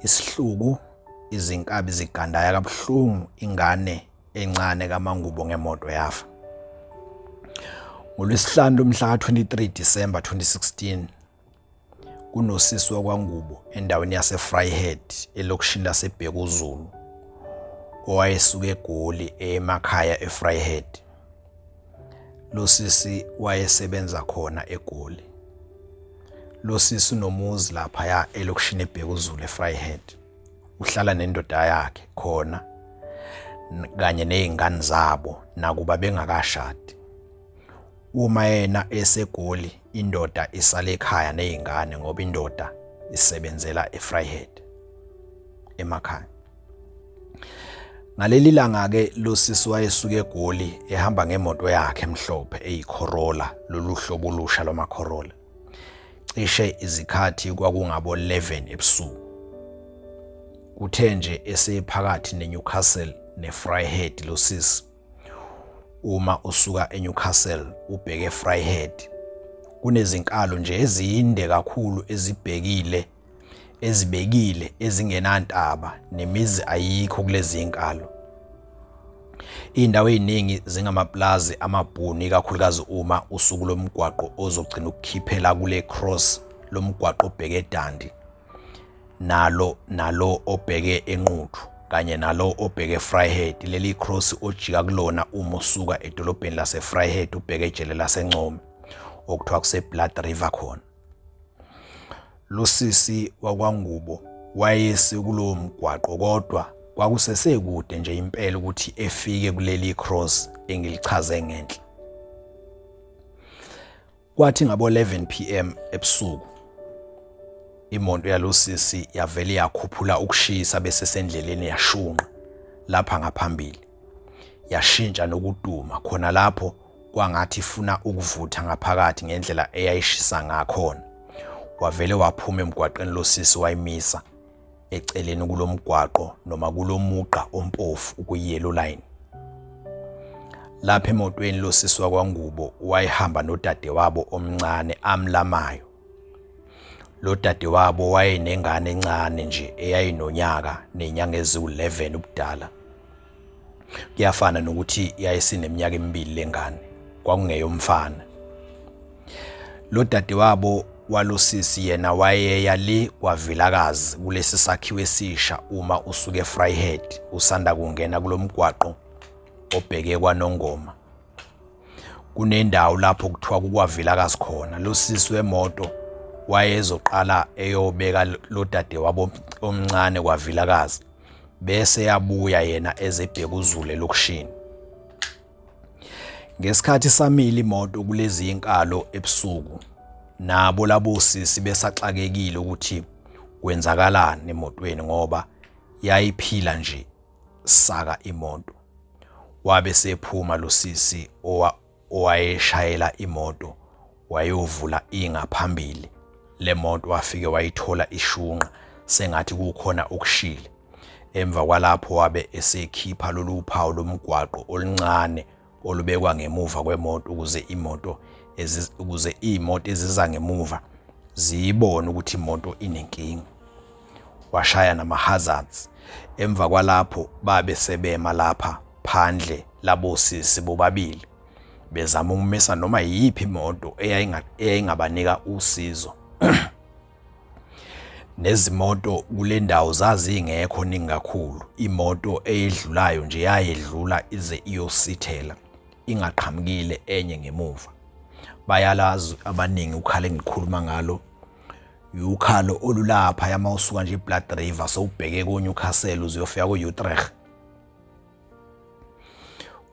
Isihluku izinkabi zigandaya kabuhlungu ingane encane kaMangubo ngemoto yafa. NgoLwesihlanu mhla ka-23 Disemba 2016 kunosisi wakwaNgubo endaweni yaseVryheid elokishini laseBhekuzulu owayesuka eGoli emakhaya eVryheid. Lo sisi wayesebenza khona eGoli. Lo sisi unomuzi lapha elokishini eBhekuzulu eVryheid. Uhlala nendoda yakhe khona kanye nezingane zabo nakuba bengakashadi. Uma yena eseGoli indoda isale ekhaya nezingane ngoba indoda isebenzela eVryheid emakhaya. Ngaleli langa ke lo sisi wayesuka eGoli ehamba ngemoto yakhe emhlophe eyiCorolla, lolu hlobo olusha lwamaCorolla. Cishe izikhathi kwakungabo 11 ebusuku. Kuthe nje esephakathi neNewcastle neVryheid lo sisi. Uma usuka eNewcastle ubheke eVryheid kunezinkalo nje ezinde kakhulu ezibekile ezingenantaba nemizi ayikho kulezi inkalo. Indawo eziningi zingamaplazi amabhuni kakhulukazi uma usuku lomgwaqo ozogcina ukukhiphela kule cross lomgwaqo obheke eDandi nalo obheke eNquthu kanye nalo obheke eVryheid. Leli cross ojika kulona uma usuka edolobheni laseVryheid ubheke ejele laseNcome okuthiwa kuseBlood River khona. Lo sisi wakwaNgubo wayesi kulowo mgwaqo kodwa kwakusesekude nje impela ukuthi efike kuleli cross engilichaze ngenhla. Kwathi ngabo 11 PM ebusuku imoto yalo sisi yavele yakhuphula ukushisa bese sendleleni yashunqa lapha ngaphambili. Yashintsha nokuduma khona lapho kwangathi ifuna ukuvutha ngaphakathi ngendlela eyayishisa ngakhona. Wavele waphuma emgwaqeni lo sisi wayimisa eceleni kulomgwaqo noma kulomuqa ompofu ukuyellow line. Lapha emotweni lo sisi wakwaNgubo wayehamba nodadewabo omncane amlamayo. Lo dadewabo wayenengane encane nje eyayinonyaka nezinyanga eziwu11 ubudala. Kuyafana nokuthi yayisineminyaka emibili lengane, kwakungeyomfana. Lo dadewabo walosisi yena wayeya le kwavilakazi kulesi sakhiwo esisha uma usuka eVryheid usanda kungena kulomgwaqo obheke kwaNongoma. Kunendawo lapho kuthiwa kukwavilakazi khona. Lo sisi wemoto wayezoqala eyobeka lo dadewabo omncane kwavilakazi bese yabuya yena ezeBhekuzulu lokishini. Ngesikhathi samile imoto kulezi inkalo ebusuku nabo labo sisi besaxakekile ukuthi kwenzakalani emotweni ngoba yayiphila nje saka imoto. Wabe sephuma lo sisi owayeshayela imoto wayovula ingaphambili le moto wafike wayithola ishunqa sengathi kukhona okushile. Emva kwalapho wabe esekhipha lolu uphawu lomgwaqo oluncane olubekwa ngemuva kwemoto ukuze imoto eziza ngemuva ziyibone ukuthi imoto inenkinga. Washaya nama-hazards. Emva kwalapho babe sebema lapha phandle labo sisi bobabili bezama ukumisa noma yiphi imoto eyayingabanika usizo. Nezimoto kule ndawo zazingekho ningi kakhulu. Imoto eyedlulayo nje yayedlula ize iyosithela ingaqhamukile enye ngemuva. Bayalazi abaningi ukhalo engikhuluma ngalo ukhalo olulapha yamawusuka nje eBlood River sowubheke koNewcastle uzofika koUtrecht.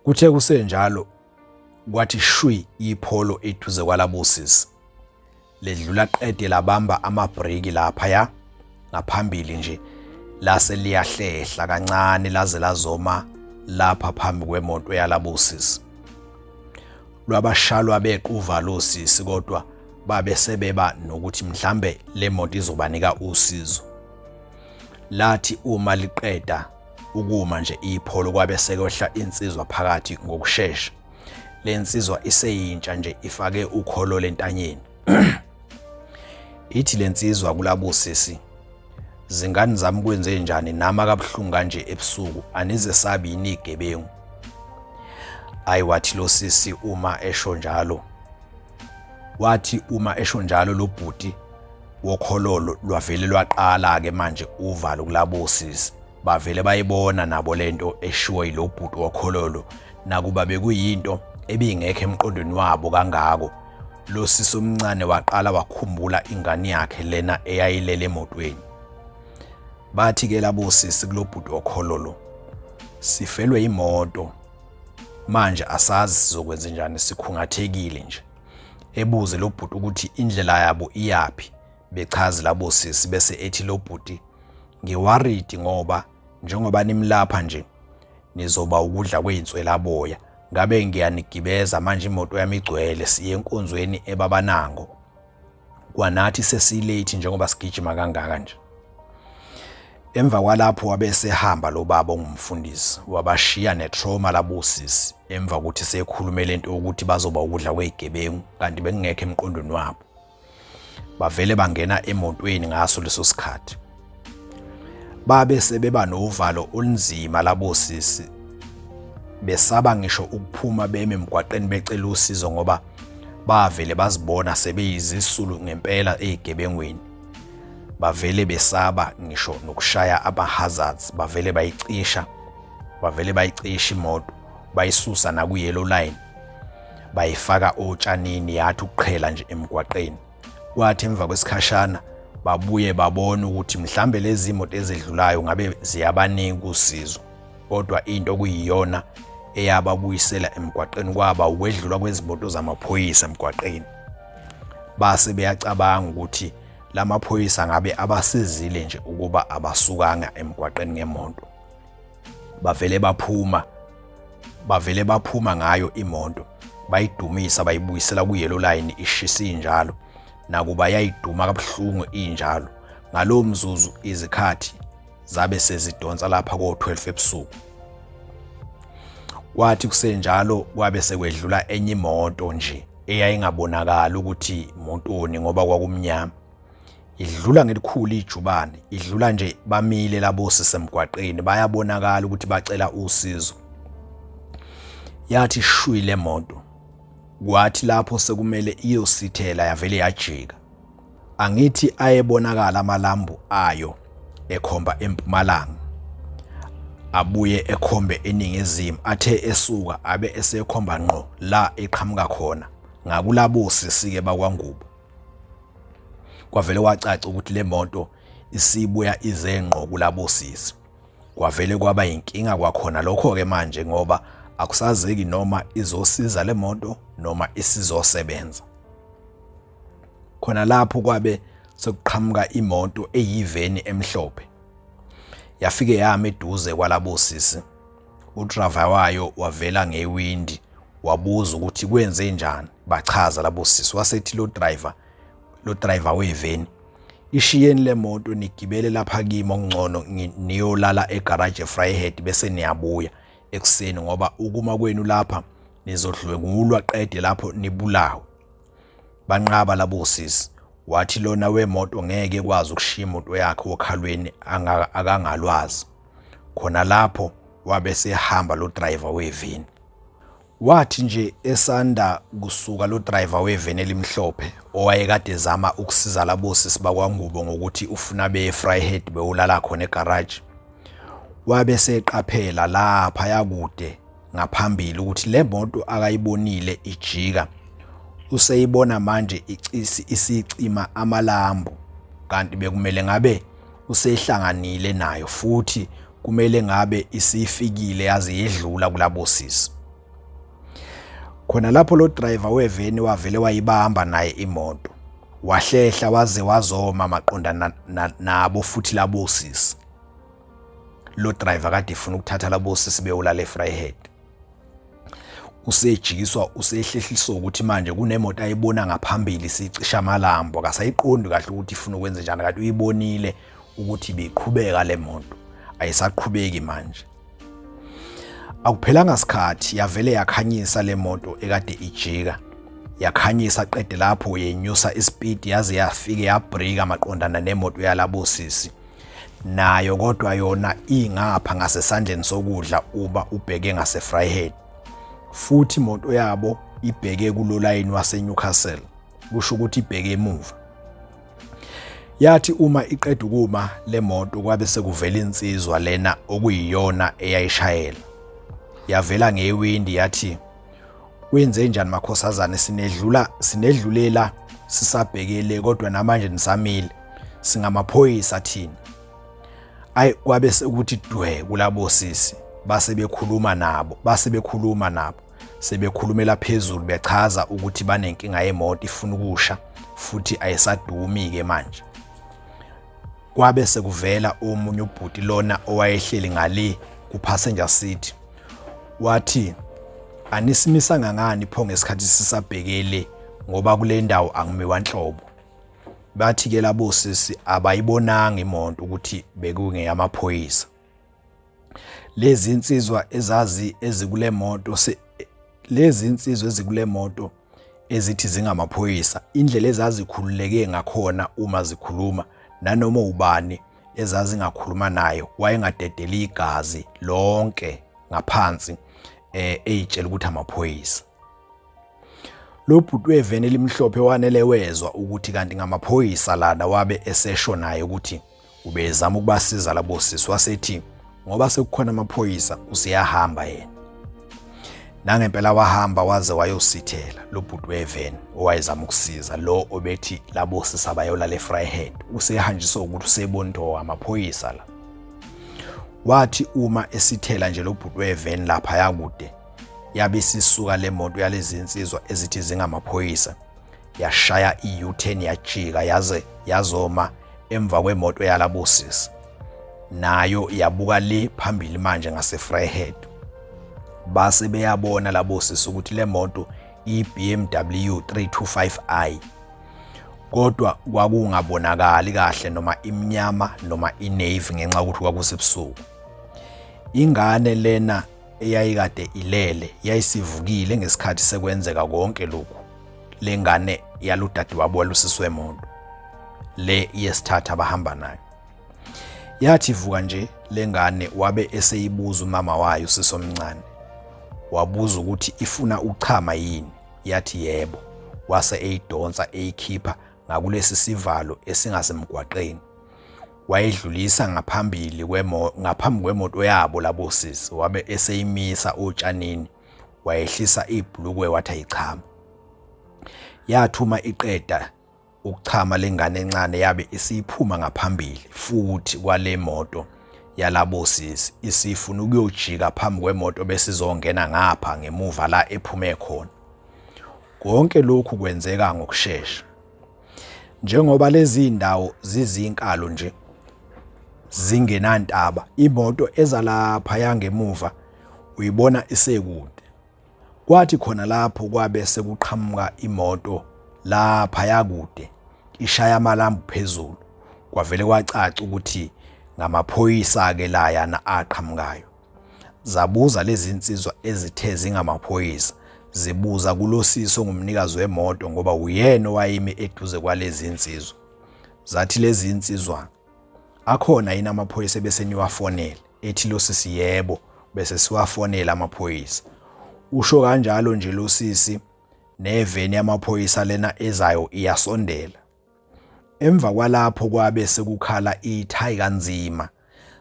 Kuthe kusenjalo kwathi shwi ipholo eduze kwalabo sisi ledlula qede labamba amabhreki lapha ngaphambili nje lase liyahlehla kancane laze lazoma lapha phambi kwemoto yalabo sisi. Lwabashalwa bequva lo sisi kodwa babe sebeba nokuthi mhlambe le moto izobanika usizo. Lathi uma liqeda ukuma nje ipholo kwabe sekwehla insizwa phakathi ngokusheshsha. Le nsizwa iseyintsha nje ifake ukholo lentanyeni. Ithi lensizwa kulabo sisi Zingane zami kwenze njani nama kabuhlungu kanje ebusuku, anize sabi yini igebengu. Ayi wathi lo sisi uma esho njalo. Wathi uma esho njalo lo bhuti wokhololo lwavele lwaqala-ke manje uvalo kulabo sisi. Bavele bayibona nabo lento eshiwo yilo bhuti wokhololo, nakuba bekuyinto ebingekho emqondweni wabo kangako. Lo sisi omncane waqala wakhumbula ingane yakhe lena eyayilele emotweni. Bathi-ke labo sisi kulo bhuti wokhololo, sifelwe imoto. Manje asazi sizokwenza njani, sikhungathekile nje. Ebuze lo bhuti ukuthi indlela yabo iyaphi. Bechazi labo sisi bese ethi lo bhuti, ngiworried ngoba njengoba nimlapha nje nizoba ukudla kweinswelaboya. Ngabe ngiyanigibeza manje imoto yami igcwele, siye enkonzweni eBabanango. Kwanathi sesilate njengoba sigijima kangaka nje. Emva kwalapho wabe sehamba lo baba ongumfundisi, wabashiya netrauma labo sisi emva ukuthi sekhulume lento ukuthi bazoba ukudla kwezigebengu kanti bekungekho emqondweni wabo. Bavele bangena emotweni ngaso leso sikhathi. Babe sebeba novalo olunzima labo sisi, besaba ngisho ukuphuma beme emgwaqeni becela usizo ngoba bavele bazibona sebeyizisulu ngempela ezigebengweni. Bavele besaba ngisho nokushaya ama-hazards, bavele bayicisha imoto, bayisusa naku-yellow line, bayifaka otshanini yathi ukuqhela nje emgwaqeni. Kwathi emva kwesikhashana babuye babona ukuthi mhlambe lezi imoto ezedlulayo ngabe ziyabanika usizo, kodwa into okuyiyona eyababuyisela emgwaqeni kwaba ukwedlula kwezimoto zamaphoyisa emgwaqeni. Base beyacabanga ukuthi lamaphoyisa ngabe abasizile nje ukuba abasukanga emgwaqeni ngemoto. Bavele baphuma ngayo imoto, bayidumisa bayibuyisela ku-yellow line ishisa injalo, nakuba yayiduma kabuhlungu injalo. Ngalo mzuzu izikhathi zabe sezidonsa lapha ko-12 ebusuku. Kwathi kusenjalo kwabe sekwedlula enye imoto nje eyayingabonakala ukuthi imontoni ngoba kwakumnyama. Idlula ngelikhulu ijubane, idlula nje bamile labo sisemgwaqeni bayabonakala ukuthi bacela usizo. Yathi shwi le moto. Kwathi lapho sekumele iyosithela yavele yajika. Angithi ayebonakala amalambu ayo ekhomba empumalanga, abuye ekhombe eningizimu, athe esuka abe esekhomba ngqo la eqhamuka khona ngakulabo sisi-ke bakwangubo. Kwavele wacaca ukuthi le moto isibuya izengqo kulabo sisi. Kwavele kwaba inkinga kwakhona lokho-ke manje ngoba akusazeki noma izosiza le moto noma isizosebenza. Khona lapho kwabe sekuqhamuka imoto eyiveni emhlophe. Yafike yama eduze kwalabo sisi. Udriver wayo wavela ngewindi wabuza ukuthi kwenze njani. Bachaza labo sisi. Wasethi lo driver weveni, ishiyeni le moto nigibele lapha kimi okungcono niyolala egarage eFryhead bese niyabuya ekuseni ngoba ukuma kwenu lapha nizodlwengulwa qede lapho nibulawe. Banqaba labo sisi. Wathi lona wemoto ngeke kwazi ukushiya imoto yakhe okhalweni akangalwazi. Khona lapho wabe sehamba lo driver weveni. Wathi nje esanda kusuka lo driver weveni elimhlophe owayekade ezama ukusiza labo sisi bakwangubo ngokuthi ufuna beye eFryhead bewulala khona egarage, wabe seqaphela lapha yakude ngaphambili ukuthi le moto akayibonile ijika. Useyibona manje isicima amalambu, kanti bekumele ngabe usehlanganile nayo futhi kumele ngabe isifikile yaze yedlula kulabo sisi. Khona lapho lo driver weveni wavele wayibamba naye imoto, wahlehla waze wazoma maqondana nabo futhi labo sisi. Lo driver kade efuna ukuthatha labo sisi bewulala eFryhead. Usejikiswa usehlehliswa ukuthi manje kunemoto ayibona ngaphambili sicisha amalambo, akasayiqondi kahle ukuthi ifuna ukwenza njani, kanti uyibonile ukuthi beqhubeka le moto ayisaqhubeki manje. Akuphelanga isikhathi yavele yakhanyisa le moto ekade ijika, yakhanyisa qede lapho yenyusa ispeed yaze yafike yabreaka maqondana nemoto yalabo sisi. nayo kodwa yona ingapha ngasesandleni sokudla uma ubheke ngase-Vryheid, futhi imoto yabo ibheke kulo layini wase-Newcastle, kusho ukuthi ibheke emuva. Yathi uma iqeda ukuma le moto kwabe sekuvela insizwa lena okuyiyona eyayishayela. Yavela ngewindi yathi, "Wenze njani makhosazana, sinedlulela sisabhekele kodwa namanje nisamile, singamaphoyisa thina." Ayi kwabe sekuthi dwe kulabo sisi, base bekhuluma nabo, sebekhulumela phezulu bechaza ukuthi banenkinga yemoto ifuna ukusha futhi ayisadumi-ke manje. Kwabe sekuvela omunye ubhuti lona owayehleli ngale ku-passenger seat. Wathi, "Anisimisanga ngani pho ngesikhathi sisabhekele ngoba kule ndawo angimiwa nhlobo." Bathi-ke labo sisi abayibonanga imoto ukuthi bekungeyamaphoyisa. Lezi insizwa ezikule moto ezithi zingamaphoyisa, indlela ezazikhululeke ngakhona uma zikhuluma, nanoma ubani ezazingakhuluma nayo wayengadedeli igazi lonke ngaphansi eyitshela ukuthi amaphoyisa. Lo bhuti weveni elimhlophe wanele wezwa ukuthi kanti ngamaphoyisa lana, wabe esesho naye ukuthi ubezama ukubasiza labo sisi, wasethi ngoba sekukhona amaphoyisa usiyahamba yena. Nangempela wahamba waze wayosithela lo bhuti weveni owayezama ukusiza lo obethi labo sisi abayolala e-Vryheid, usehanjiswa ukuthi usebonto amaphoyisa la. Wathi uma esithela nje lo bhuti weveni lapha yakude, yabe sisuka le moto yalezi insizwa ezithi zingamaphoyisa, yashaya i-U-turn yajika yaze yazoma emva kwemoto yalabo sisi, nayo yabuka le phambili manje ngase-Vryheid. Base beyabona labo sisi ukuthi le moto i-BMW 325i, kodwa kwakungabonakali kahle noma imnyama noma inavy ngenxa ukuthi kwakusebusuku. Ingane lena eyayikade ilele yayisivukile ngesikhathi sekwenzeka konke lokhu. Le ngane yaludadewabo walusisi wemoto, le yesithathu abahamba nayo. Yathi vuka nje le ngane wabe eseyibuza umama wayo usisi omncane. Wabuza ukuthi ifuna uchama yini, yathi yebo. Wase eyidonsa eyikhipha ngakulesi sivalo esingasemgwaqeni. Wayedlulisa ngaphambi kwemoto yabo labo sisi, wabe eseyimisa otshanini, wayehlisa ibhlukwe wathi ayichama. Yathuma iqeda ukuchama lengane encane yabe isiphuma ngaphambili futhi kwale moto yalabo sisi, isifuna ukuyojika phambi kwemoto bese izongena ngapha ngemuva la ephume khona. Konke lokhu kwenzeka ngokusheshsha. Njengoba lezi indawo zizinkalo nje zingenantaba, imoto ezalapha yangemuva uyibona isekude. Kwathi khona lapho kwabe sekuqhamuka imoto lapha yakude ishaya amalambu phezulu, kwavele kwacaca ukuthi ngamaphoyisa ke la yana aqhamukayo. Zabuza lezi insizwa ezithe zingamaphoyisa, zibuza kulosisi ongumnikazi wemoto ngoba uyena owayimi eduze kwalezi insizwa. Zathi lezi insizwa, "Akhona yini amaphoyisa bese niwafonele?" Ethi lo sisi, "Yebo, bese siwafonela amaphoyisa." Usho kanjalo nje lo sisi, neveni yamaphoyisa lena ezayo iyasondela. Emva kwalapho kwabe sekukhala ithayi kanzima,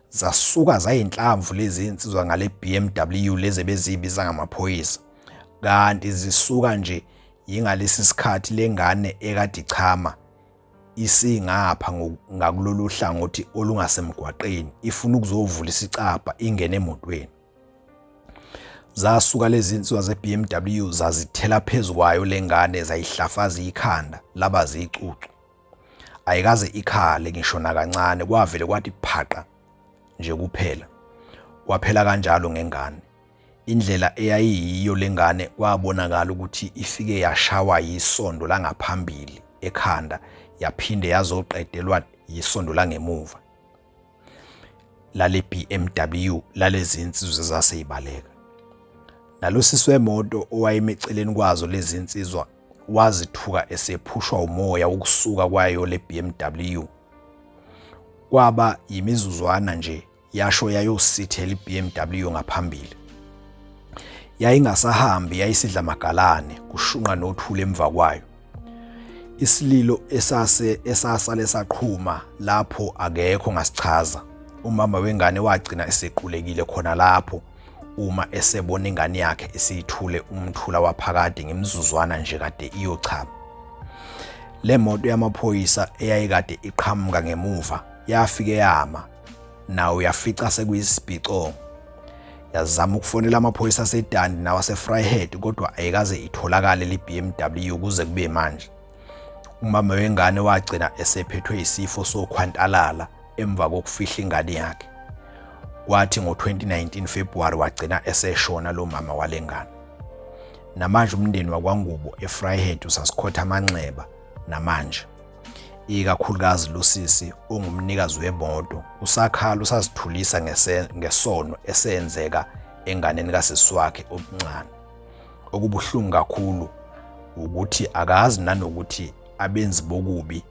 zasuka zayinhlamvu lezi insizwa ngale BMW lezi bezibiza ngamaphoyisa, kanti zisuka nje yingalesi sikhathi lengane ekade ichama isingapha ngakulolu hlangothi olungasemgwaqeni, ifuna ukuzovula isicabha ingene emotweni. Zasuka lezi insizwa ze-BMW zazithela phezukwayo lengane zayihlafaza ikhanda laba ziyicucu. Ayikaze ikhale ngisho nakancane, kwavele kwathi phaqa nje kuphela. Kwaphela kanjalo ngengane. Indlela eyayiyiyo lengane kwabonakala ukuthi ifike yashawa yisondo langaphambili ekhanda, yaphinde yazoqedelwa yisondo langemuva lale BMW lalezi insizwa zaseyibaleka. Nalosisi wemoto owayemeceleni kwazo lezi insizwa wazithuka esephushwa umoya ukusuka kwayo le BMW. Kwaba yimizuzwana nje yasho yayosithela iBMW ngaphambili. Yayingasahambi, yayisidla magalane kushunqa nothule emva kwayo. Isililo esasale saqhuma lapho akekho ngasichaza. Umama wengane wagcina esequlekile khona lapho uma esebona ingane yakhe esiyithule umthula waphakade ngemizuzwana nje kade iyochama. Le moto yamaphoyisa eyayikade iqhamuka ngemuva yafike yama, nawo yafica sekuyisibhicongo. Yazama ukufonela amaphoyisa aseDandi nawase-Vryheid kodwa ayikaze itholakale le BMW kuze kube manje. Umama wengane wagcina esephethwe isifo sokhwantalala emva kokufihla ingane yakhe. Kwathi ngo-2019 February wagcina eseshona lo mama walengane. Namanje umndeni wakwaNgubo eVryheid usasikhotha amanxeba namanje. Ikakhulukazi lo sisi ongumnikazi wemoto usakhala usazithulisa ngesono esenzeka enganeni kasisi wakhe omncane. Okubuhlungu kakhulu ukuthi akazi nanokuthi abenzi bokubi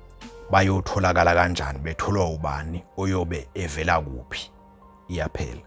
bayotholakala kanjani, betholwa ubani, oyobe evela kuphi. Iyaphela.